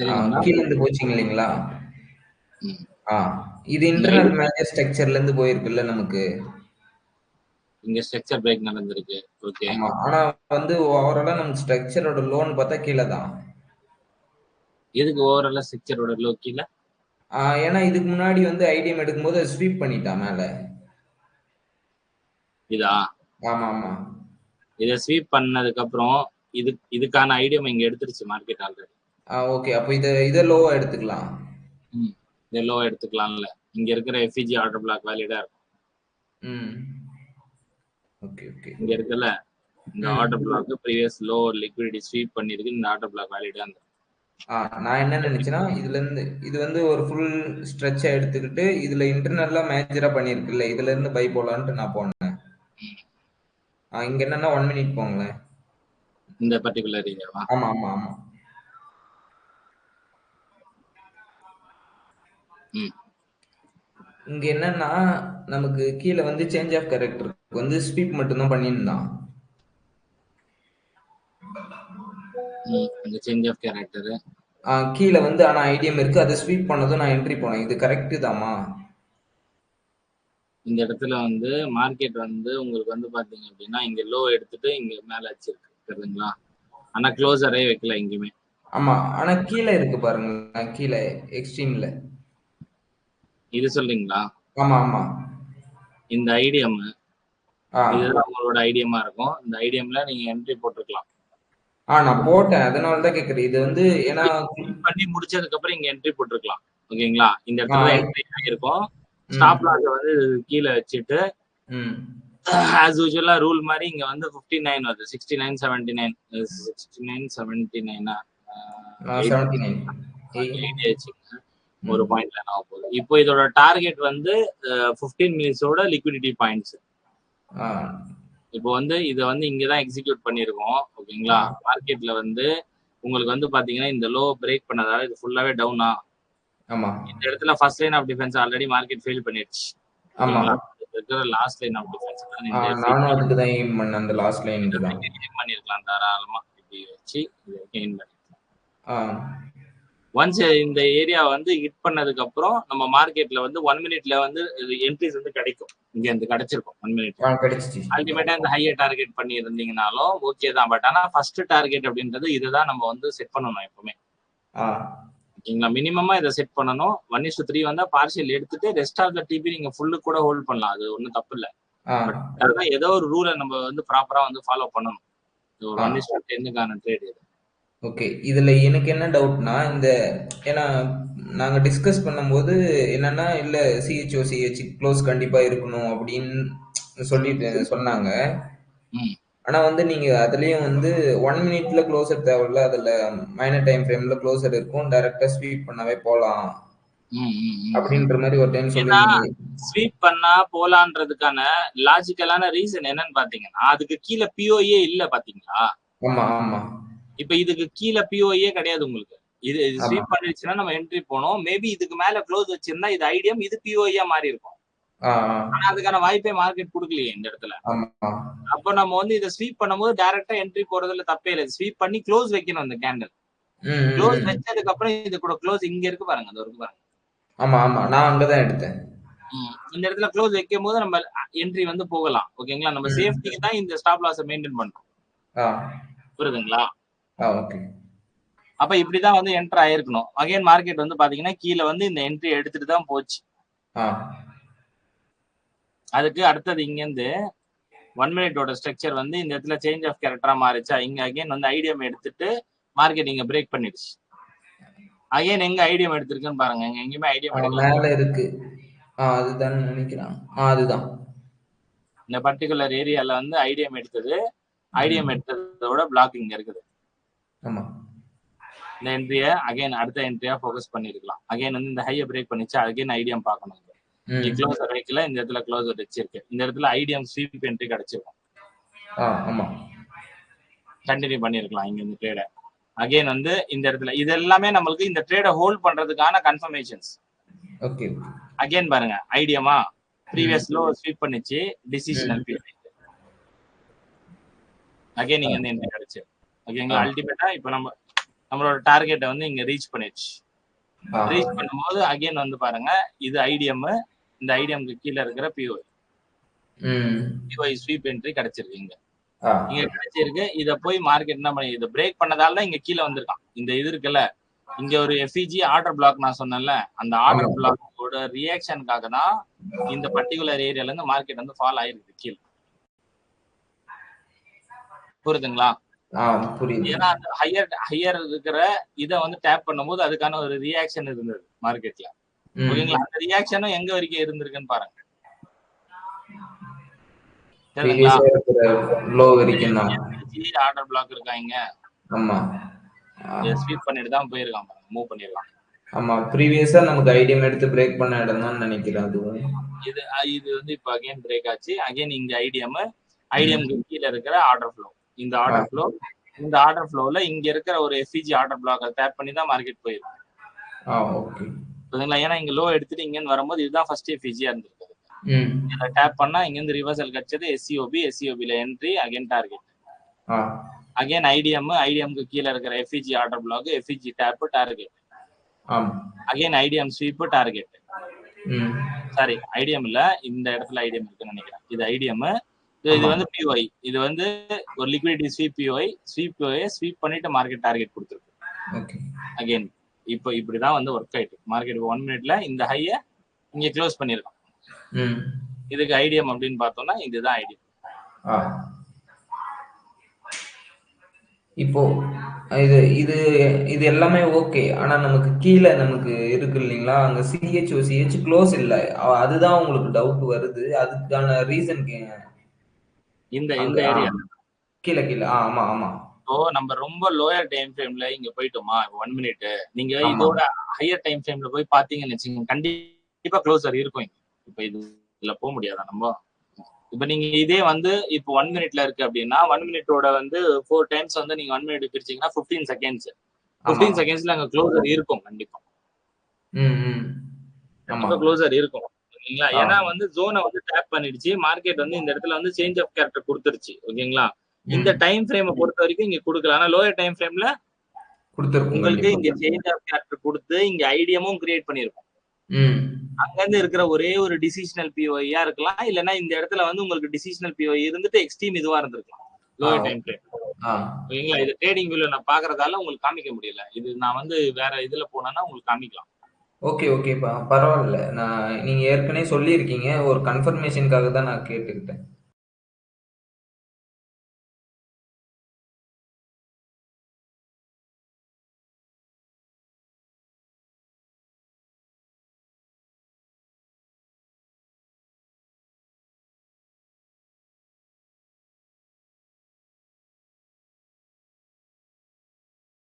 தெரியுதுங்களா? கீழ இருந்து போச்சுங்க இல்லைங்களா? ம். ஆ. இது இந்த இன்டர்னல் ஐடி மேஜர் ஸ்ட்ரக்சர்ல இருந்து போயிருக்குல்ல நமக்கு. இங்க ஸ்ட்ரக்சர் பிரேக் நடந்திருக்கு. ஓகே. ஆமா. ஆனா வந்து ஓவராலா நமக்கு ஸ்ட்ரக்சரோட லோன்னு பார்த்தா கீழ தான். எதுக்கு ஓவராலா ஸ்ட்ரக்சரோட லோ கீழ? ஏன்னா இதுக்கு முன்னாடி வந்து ஐடிஎம் எடுக்கும்போது அது ஸ்வீப் பண்ணிட்டான் மேல. இதா? ஆமாமா. இத ஸ்வீப் பண்ணதுக்கப்புறம் இதுக்கான ஐடியம் இங்க எடுத்துருச்சு மார்க்கெட் ஆல்ரெடி. ஓகே. அப்ப இத லோவா எடுத்துக்கலாம். ம். இத லோவா எடுத்துக்கலாம்ல. இங்க இருக்கிற எஃப்இஜி ஆர்டர் பிளாக் வேலிடா இருக்கும். ம். Okay, okay. இங்க இருக்குல்ல, இந்த ஆர்டர் ம். Block previous low liquidity sweep பண்ணிருக்கு. இந்த ஆர்டர் பிளாக் வேலிடா அந்த நான் என்ன நினைச்சேன்னா, இது வந்து ஒரு ஃபுல் ஸ்ட்ரெச்சா எடுத்துக்கிட்டு, இதுல இன்டர்னலா மேஜரா பண்ணியிருக்குல்ல, இதுல இருந்து பை போலான்ட்டு நான் போனேன். இங்க என்னன்னா 1 மினிட் போங்களேன். இந்த பர்டிகுலர் ஏரியாவா? ஆமா, ஆமா, ஆமா. ம். இங்க என்னன்னா, நமக்கு கீழ வந்து சேஞ்ச் ஆஃப் கேரக்டர் வந்து ஸ்வீப் மட்டும் தான் பண்ணியிருந்தான். அந்த சேஞ்ச் ஆஃப் கேரக்டர். கீழ வந்து ஆனா ஐடிஎம் இருக்கு. அத ஸ்வீப் பண்ணதும் நான் என்ட்ரி போனேன். இது கரெக்ட் தாமா? இந்த இடத்துல வந்து மார்க்கெட் வந்து உங்களுக்கு வந்து பாத்தீங்க அப்படின்னா இங்க லோ எடுத்துட்டு இங்க மேல வச்சிருக்கு தெரியுதுங்களா? ஆனா க்ளோசரே வைக்கல எங்கேயுமே. ஆமா. ஆனா கீழ இருக்கு பாருங்க. கீழ எக்ஸ்ட்ரீம்ல. இது சொல்றீங்களா? ஆமா, ஆமா. இந்த ஐடிஎம் ஆ. இதுதான் உங்களோட ஐடிஎம்மா இருக்கும். இந்த ஐடிஎம்ல நீங்க என்ட்ரி போட்டுருக்கலாம். நான் போட்டேன். அதனால தான் கேட்கிறேன். இது வந்து ஏன்னா ஸ்வீப் பண்ணி முடிச்சதுக்கு அப்புறம் இங்க என்ட்ரி போட்டுருக்கலாம். ஓகேங்களா? இந்த ஆ இடத்துல தான் என்ட்ரி ஆகிருக்கும். ம். ஸ்டாப் லாஸ் வந்து கீழ வச்சுட்டு ம். ஆஸ் யூசுவலா ரூல் மாதிரி இங்க வந்து 59 வருது. 69.79 69.79 79. 80 ஆச்சுங்க. ஒரு ம். பாயிண்ட்ல ஆக போகுது. இப்போ இதோட டார்கெட் வந்து 15 மினிட்ஸோட லிக்விடிட்டி பாயிண்ட்ஸ். ஆ. இப்போ வந்து இதை வந்து இங்கதான் எக்ஸிக்யூட் பண்ணிருக்கோம். ஓகேங்களா? மார்க்கெட்ல வந்து உங்களுக்கு வந்து பாத்தீங்கன்னா இந்த லோ பிரேக் பண்ணதால இது ஃபுல்லாவே டவுனா. ஆமா. இந்த இடத்துல first line of defence already market fail பண்ணிடுச்சு. ஆமா. ஓகேங்களா? இருக்கிற லாஸ்ட் லைன் ஆஃப் டிஃபென்ஸ் தான் இந்த நானும் எஃப்இஜி. அதுக்கு தான் எய்ம் பண்ணேன். அந்த லாஸ்ட் லைனுக்கு தான். பண்ணிருக்கலாம் தாராளமா. இப்படி வச்சு கெயின் பண்ணிக்கலாம். ஆ. ஒன்ஸ் இந்த ஏரியா வந்து ஹிட் பண்ணதுக்கு அப்புறம் நம்ம மார்க்கெட்ல வந்து 1 மினிட்ல வந்து என்ட்ரிஸ் வந்து கிடைக்கும். இங்க இருந்து கிடைச்சிருக்கும் 1 மினிட். கிடைச்சிச்சு. அல்டிமேட்டா இந்த ஹையை டார்கெட் பண்ணி இருந்தீங்கனாலும் ஓகே தான். பட் ஆனா ஃபர்ஸ்ட் டார்கெட் அப்படின்றது இதுதான் நம்ம வந்து செட் பண்ணணும் எப்பவுமே. ஓகேங்களா? மினிமமா இதை செட் பண்ணணும். 1:3 வந்தா பார்ஷியல் எடுத்துட்டு ரெஸ்ட் ஆஃப் த டிபி நீங்க ஃபுல்லு கூட ஹோல்ட் பண்ணலாம். அது ஒன்றும் தப்பு இல்லை. பட் அதான் ஏதோ ஒரு ரூலை நம்ம வந்து ப்ராப்பரா வந்து ஃபாலோ பண்ணணும். இது ஒரு 1:10க்கான ட்ரேட் இது. ஓகே. இதுல எனக்கு என்ன டவுட்னா, ஏன்னா நாங்க டிஸ்கஸ் பண்ணும்போது என்னன்னா, இல்ல சிஹெச் க்ளோஸ் கண்டிப்பா இருக்கணும் அப்படின்னு சொன்னாங்க. ஆனா வந்து நீங்க அதுலயும் வந்து 1 மினிட்ல க்ளோசர் தேவையில்ல. அதுல மைனர் டைம் ஃப்ரேம்ல க்ளோசர் இருக்கும். டைரக்டா ஸ்வீப் பண்ணாவே போலாம். அப்படின்ற மாதிரி ஒரு டைம் சொல்லிருந்தீங்க. ஸ்வீப் பண்ணா போலான்றதுக்கான லாஜிக்கலான ரீசன் என்னன்னு பாத்தீங்கன்னா, அதுக்கு கீழே பிஓஏ இல்ல பாத்தீங்களா? ஆமா, ஆமா. இப்ப இதுக்கு கீழே பிஓஏ கிடையாது உங்களுக்கு. இது ஸ்வீப் பண்ணிடுச்சுன்னா நம்ம என்ட்ரி போனோம். மேபி இதுக்கு மேல க்ளோஸ் வச்சிருந்தா இது ஐடியம், இது பிஓஏ மாறி இருக்கும். ஆனா அதுக்கான வாய்ப்பே மார்க்கெட் கொடுக்கலையே இந்த இடத்துல. அப்ப நம்ம வந்து இதை ஸ்வீப் பண்ணும்போது டைரக்டா என்ட்ரி போறதுல தப்பே இல்லை. ஸ்வீப் பண்ணி க்ளோஸ் வைக்கணும் இந்த கேண்டில். க்ளோஸ் வச்சதுக்கு அப்புறம் இது கூட க்ளோஸ் இங்க இருக்கு பாருங்க. அது இருக்கு பாருங்க. ஆமா, ஆமா. நான் அங்கதான் எடுத்தேன். இந்த இடத்துல க்ளோஸ் வைக்கும் போது நம்ம என்ட்ரி வந்து போகலாம். ஓகேங்களா? நம்ம சேஃப்டிக்கு தான் இந்த ஸ்டாப் லாஸ் மெயின்டைன் பண்றோம். புரியுதுங்களா? ஓகே. அப்ப இப்படிதான் வந்து என்டர் ஆயிருக்கணும். அகைன் மார்க்கெட் வந்து பாத்தீங்கன்னா கீழே வந்து இந்த என்ட்ரி எடுத்துட்டு தான் போச்சு. அதுக்கு அடுத்தது இங்க இருந்து 1 மினிட்டோட ஸ்ட்ரக்சர் வந்து இந்த இடத்துல சேஞ்ச் ஆஃப் கேரக்டரா மாறிச்சா, இங்க அகைன் வந்து ஐடியம் எடுத்துட்டு மார்க்கெட் இங்க பிரேக் பண்ணிடுச்சு. அகைன் எங்க ஐடியம் எடுத்திருக்குன்னு பாருங்க. இங்க எங்கேயுமே ஐடியம் எடுக்கல. மேல இருக்கு. அதுதான் நினைக்கிறேன். அதுதான். இந்த பர்டிகுலர் ஏரியால வந்து ஐடியம் எடுத்தது. ஐடியம் எடுத்ததோட பிளாக் இங்க இருக்குது. ஆமா. இந்த என்ட்ரிய அகைன் அடுத்த என்ட்ரியா ஃபோக்கஸ் பண்ணிருக்கலாம். அகைன் வந்து இந்த ஹையை பிரேக் பண்ணிச்சு. அகைன் ஐடியம் பார்க்கணும். இங்க க்ளோசர் வைக்கல. இந்த இடத்துல க்ளோசர் வச்சிருக்கு. இந்த இடத்துல ஐடியம் ஸ்வீப் என்ட்ரி கிடைச்சிருக்கும். ஆமா. கண்டினியூ பண்ணிருக்கலாம் இங்க இந்த ட்ரேட. அகைன் வந்து இந்த இடத்துல இது எல்லாமே நம்மளுக்கு இந்த ட்ரேட ஹோல்ட் பண்றதுக்கான கன்ஃபர்மேஷன்ஸ். ஓகே. அகைன் பாருங்க ஐடியமா ப்ரீவியஸ் லோ ஸ்வீப் பண்ணிச்சு. டிசிஷனல் பீரியட். அகைன் நீங்க வந்து என்ட்ரி கிடைச்சு. ஓகேங்களா? அல்டிமேட்டா இப்போ நம்ம நம்மளோட டார்கெட்டை வந்து இங்க ரீச் பண்ணிடுச்சு. ரீச் பண்ணும்போது அகைன் வந்து பாருங்க, இது ஐடிஎம், இந்த ஐடிஎம்க்கு கீழே இருக்கிற பிஓஐ. பிஓஐ ஸ்வீப் என்ட்ரி கிடைச்சிருக்கு இங்க கிடைச்சிருக்கு. இத போய் மார்க்கெட் என்ன பண்ணி இதை பிரேக் பண்ணதால தான் இங்க கீழே வந்திருக்கான். இந்த இது இருக்குல்ல, இங்க ஒரு எஃப்இஜி ஆர்டர் பிளாக் நான் சொன்னேன்ல, அந்த ஆர்டர் பிளாக்கோட ரியாக்ஷனுக்காக தான் இந்த பர்டிகுலர் ஏரியால இருந்து மார்க்கெட் வந்து ஃபால் ஆயிருக்கு கீழே. புரியுதுங்களா? ஏன்னா அந்த ஹையர் இருக்கிற இதை வந்து டேப் பண்ணும்போது அதுக்கான ஒரு ரியாக்ஷன் இருந்தது மார்க்கெட்ல. ஓகேங்களா? அந்த ரியாக்ஷனும் எங்க வரைக்கும் இருந்திருக்குன்னு பாருங்க. ஆர்டர் பிளாக் இருக்காங்க. ஆமா, ஸ்வீப் பண்ணிட்டு தான் போயிருக்கான், மூவ் பண்ணிருக்கான். ஆமா, ப்ரீவியஸா நமக்கு ஐடிஎம் எடுத்து பிரேக் பண்ண இடம் தான் நினைக்கிறேன். அதுவும் இது வந்து இப்ப அகைன் பிரேக் ஆச்சு. அகைன் இங்க ஐடிஎம்க்கு கீழே இருக்கிற ஆர்டர் ஃப்ளோ, இந்த ஆர்டர் ஃப்ளோல இங்க இருக்கிற ஒரு எஃப்இஜி ஆர்டர் பிளாக் டேப் பண்ணி தான் மார்க்கெட் போயிருக்கு. ஏன்னா இங்க லோ எடுத்துட்டு இங்க வரும்போது இதுதான் ஃபர்ஸ்ட் எஃப்இஜியா இருந்திருக்கு. இத டேப் பண்ணா இங்க இருந்து ரிவர்சல் கிடைச்சது எஸ்சிஓபில என்ட்ரி, அகைன் டார்கெட். அகைன் ஐடிஎம்க்கு கீழே இருக்கிற FEG order block, FEG tap, target. Again IDM sweep, target. Sorry, IDM இல்ல, இந்த இடத்துல ஐடிஎம் இருக்குன்னு நினைக்கிறேன். இது ஐடிஎம், இது வந்து பிஓஐ. இது வந்து ஒரு லிக்விடிட்டி ஸ்வீப் பிஓஐ. ஸ்வீப் பண்ணிட்டு மார்க்கெட் டார்கெட் கொடுத்துருக்கு. அகைன் இப்போ இப்படிதான் வந்து ஒர்க் ஆயிட்டு மார்க்கெட் 1 மினிட்ல இந்த ஹைய இங்க க்ளோஸ் பண்ணிருக்கோம். இதுக்கு ஐடிஎம் அப்படின்னு பார்த்தோம்னா இதுதான் ஐடிஎம். இப்போ இது இது இது எல்லாமே ஓகே. ஆனா நமக்கு கீழே நமக்கு இருக்கு இல்லைங்களா, அங்க சிஹெச் க்ளோஸ் இல்ல. அதுதான் உங்களுக்கு டவுட் வருது. அதுக்கான ரீசன் இந்த ஏரியா கீழே ஆமா ஆமா. ஸோ நம்ம ரொம்ப லோயர் டைம் ஃப்ரேம்ல இங்க போயிட்டோமா, 1 மினிட். நீங்க இதோட ஹையர் டைம் ஃப்ரேம்ல போய் பாத்தீங்கன்னு வச்சுக்கோங்க, கண்டிப்பா க்ளோசர் இருக்கும். இப்ப இதுல போக முடியாதா நம்ம? இப்ப நீங்க இதே வந்து இப்போ 1 மினிட்ல இருக்கு அப்படின்னா 1 மினிட்டோட வந்து 4 டைம்ஸ் வந்து நீங்க 1 மினிட் பிரிச்சீங்கன்னா 15 செகண்ட்ஸ். 15 செகண்ட்ஸ்ல அங்க க்ளோசர் இருக்கும் கண்டிப்பா. கண்டிப்பா க்ளோசர் இருக்கும். ஓகேங்களா? ஏன்னா வந்து ஜோனை வந்து டேப் பண்ணிடுச்சு. மார்க்கெட் வந்து இந்த இடத்துல வந்து சேஞ்ச் ஆஃப் கேரக்டர் கொடுத்துருச்சு. ஓகேங்களா? இந்த டைம் ஃப்ரேமை பொறுத்த வரைக்கும் இங்க கொடுக்கல. ஆனா லோயர் டைம் ஃப்ரேம்ல உங்களுக்கு இங்க சேஞ்ச் ஆஃப் கேரக்டர் கொடுத்து இங்க ஐடியமும் கிரியேட் பண்ணிருக்கும். அங்க இருந்து இருக்கிற ஒரே ஒரு டிசிஷனல் பிஓஐயா இருக்கலாம், இல்லைன்னா இந்த இடத்துல வந்து உங்களுக்கு டிசிஷனல் பிஓஐ இருந்துட்டு எக்ஸ்ட்ரீம் இதுவா இருந்திருக்கலாம் லோயர் டைம் ஃப்ரேம். ஓகேங்களா? இது ட்ரேடிங் வியூல நான் பாக்குறதால உங்களுக்கு காமிக்க முடியல. இது நான் வந்து வேற இதுல போனேன்னா உங்களுக்கு காமிக்கலாம். ஓகேப்பா, பரவாயில்ல. நீங்க ஏற்கனவே சொல்லியிருக்கீங்க, ஒரு கன்ஃபர்மேஷனுக்காக தான் நான் கேட்டுக்கிட்டேன்.